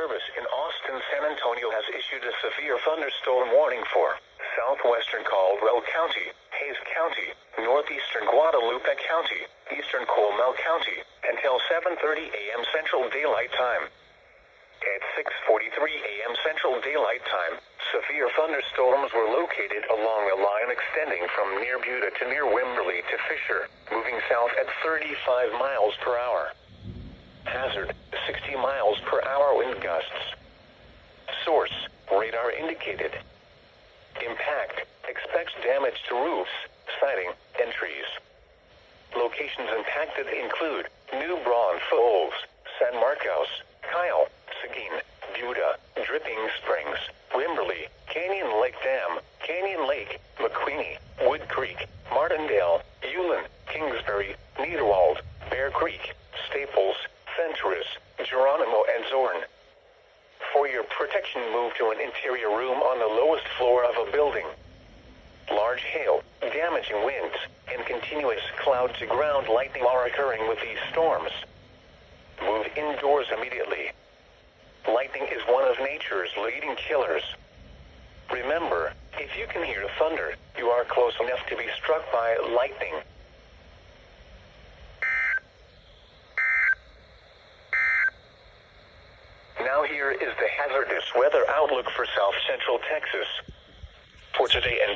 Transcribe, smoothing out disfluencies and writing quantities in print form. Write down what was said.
Service in Austin, San Antonio has issued a severe thunderstorm warning for southwestern Caldwell County, Hayes County, northeastern Guadalupe County, eastern Comal County, until 7:30 a.m. Central Daylight Time. At 6:43 a.m. Central Daylight Time, severe thunderstorms were located along a line extending from near Buda to near Wimberley to Fisher, moving south at 35 miles per hour. Hazard, 60 miles per hour wind gusts. Source, radar indicated. Impact, expects damage to roofs, siding, and trees. Locations impacted include New Braunfels, San Marcos, Kyle, Seguin, Buda, Dripping Springs, Wimberley, Canyon Lake Dam, Canyon Lake, McQueenie, Wood Creek, Martindale, Ulen, Kingsbury, Niederwald, Bear Creek, Staples, Fentress, Geronimo, and Zorn. For your protection, move to an interior room on the lowest floor of a building. Large hail, damaging winds, and continuous cloud-to-ground lightning are occurring with these storms. Move indoors immediately. Lightning is one of nature's leading killers. Remember, if you can hear thunder, you are close enough to be struck by lightning. Now here is the hazardous weather outlook for South Central Texas. For today and